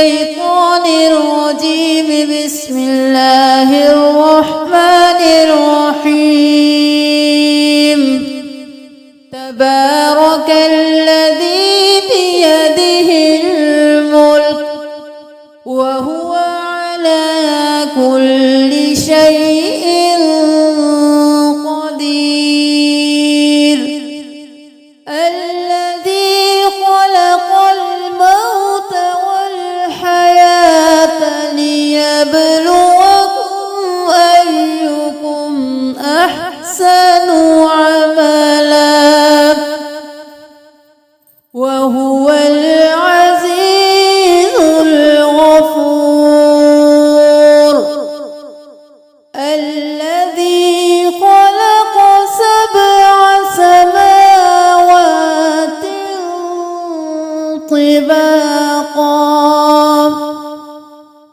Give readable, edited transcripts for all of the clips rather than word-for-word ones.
الشيطان الرجيم. بسم الله الرحمن الرحيم. تبارك الذي بيده الملك وهو على كل شيء قدير. الذي خلق الموت والحياة ليبلوكم أيكم أحسن عملا وهو العزيز الغفور. الذي خلق سبع سماوات طباقا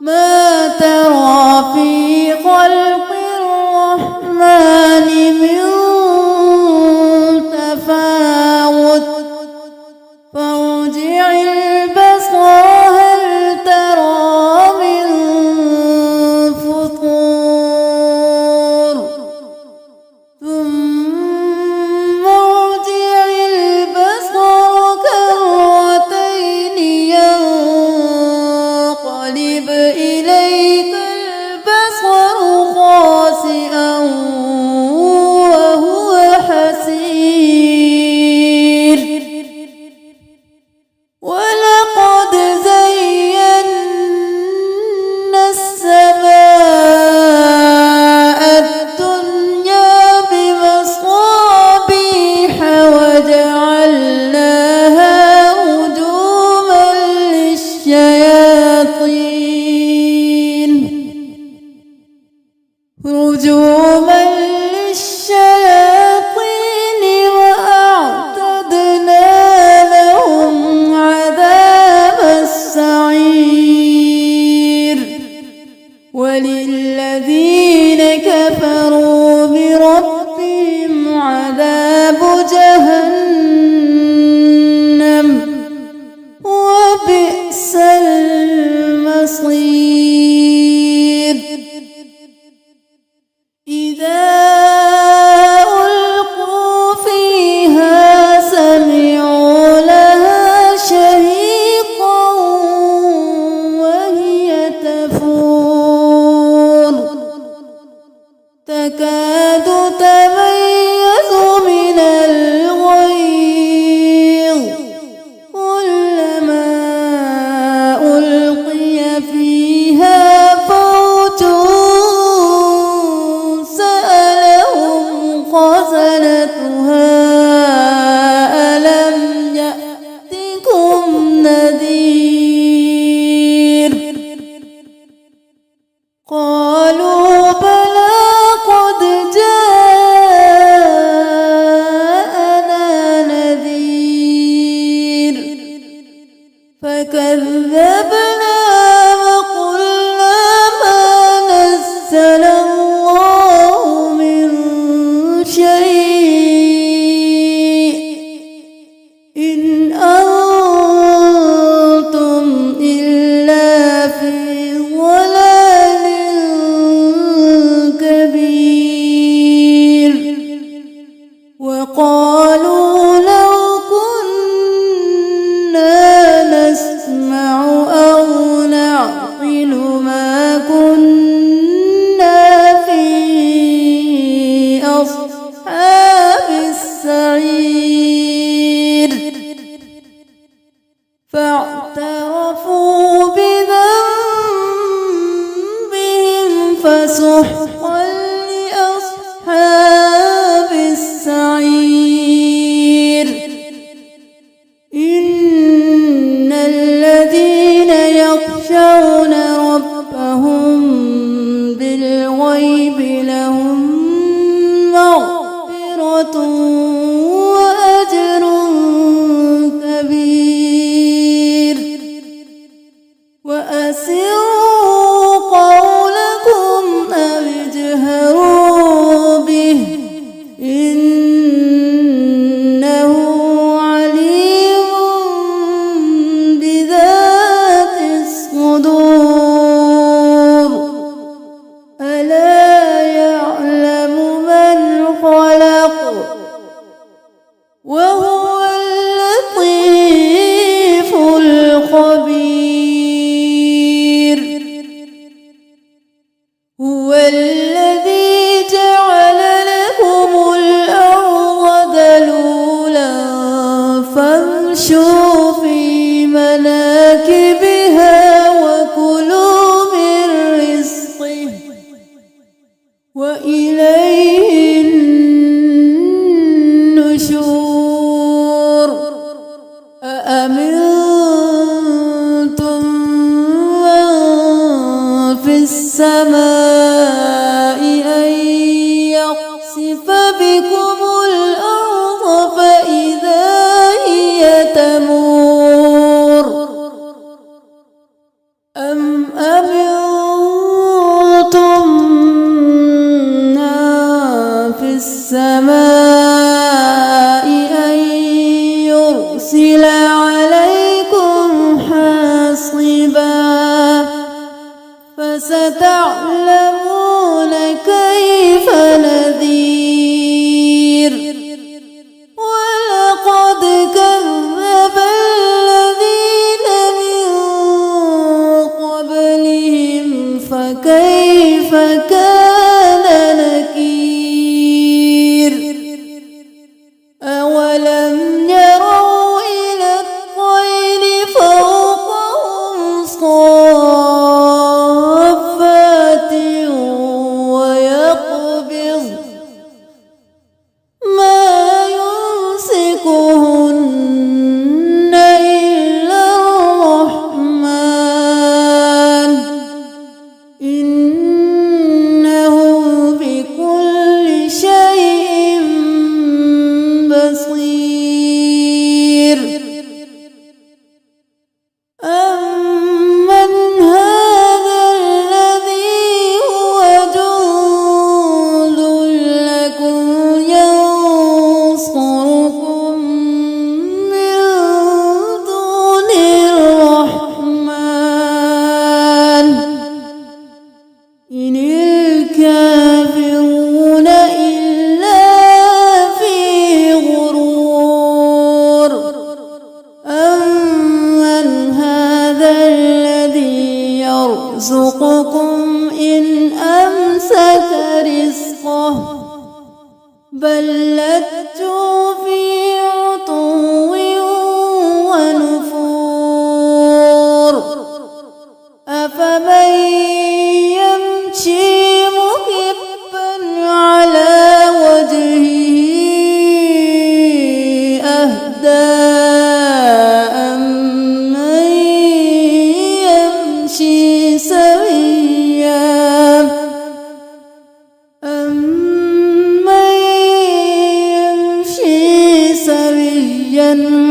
ما ترى في خلق الرحمن من تفاوت فارجع البصر هل ترى من فطور ثم ارجع البصر كرتين ينقلب إليك البصر خاسئا وهو حسير. ولقد زينا السماء الدنيا بمصابيح وجعلناها رجوما للشياطين وأعتدنا لهم عذاب السعير. وللذين كفروا بربهم عذاب جهنم وبئس المصير. إذا ألقوا فيها سمعوا لها شهيقا وهي تفور تكاد تميز من الغيظ كلما ألقي فيها فوج خزنتها ألم يأتكم نذير قالوا بلى قد جاءنا نذير فكذبنا وقلنا ما نزل الله من شيء إن أنتم إلا في ضلال كبير. وقالوا لو كنا نسمع أو نعقل ما كنا في أصحاب السعير. فاعترفوا بذنبهم فسحقا لأصحاب السعير. إن الذين يخشون ربهم بالغيب لهم مغفرة وأجر كبير. وأسروا قولكم أو فامشوا في مناكبها وكلوا من رزقه وإليه النشور أأمنتم من في السماء أن يخسف بكم الأرض فإذا هي تمور أم أمنتم من في السماء أن يرسل عليكم حاصبا فستعلمون كيف نذير ولقد كذب الذين من قبلهم فكيف كان نكير أولم يروا إلى الطير فوقهم صافات ويقبض ما يمسكهن إلا الرحمن إنه بكل شيء بصير أمن هذا الذي هو جند لكم ينصركم من دون الرحمن إن الكافرون إلا في غرور أمن هذا الذي يرزقكم إن أمسك رزقه بل لجوا في عتو ونفور أفمن يمشي مكبا على وجهه أهدى أمن يمشي سويا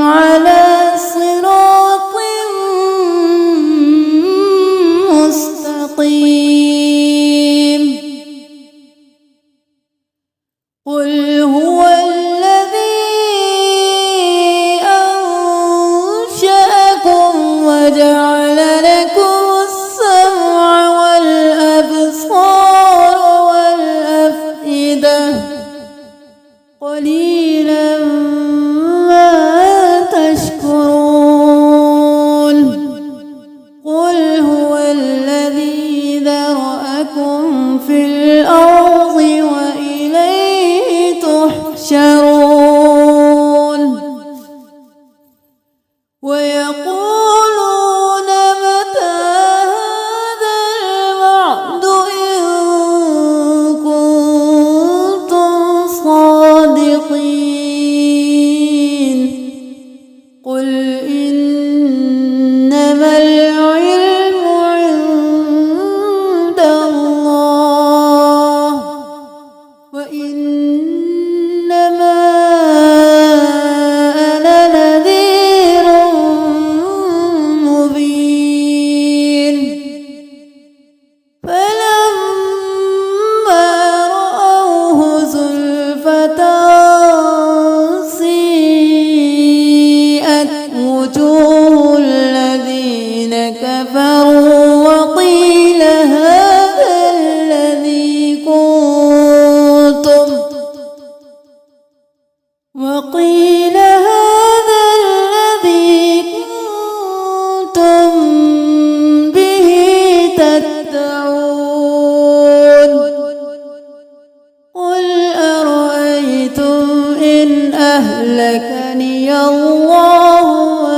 على صراط مستقيم قل هو الذي أنشأكم وجعل لكم السمع والأبصار والأفئدة قليلا ما تشكرون قل هو الذي ذرأكم في الأرض وإليه تحشرون ويقولون متى هذا الوعد إن كنتم صادقين قل إنما العلم عند الله وإنما أنا نذير مبين فلما رأوه زلفة سيئت وجوه الذين كفروا وقيل هذا الذي كنتم به تدعون قل أرأيتم إن أهلكني الله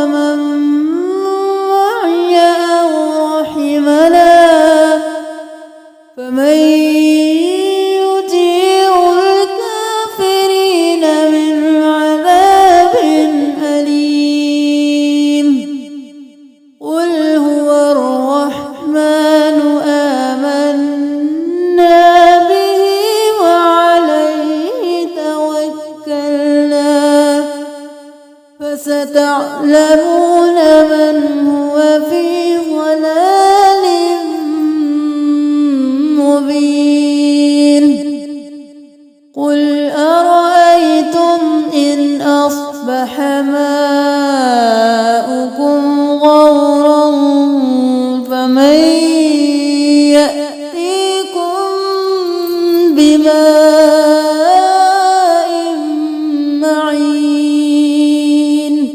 بما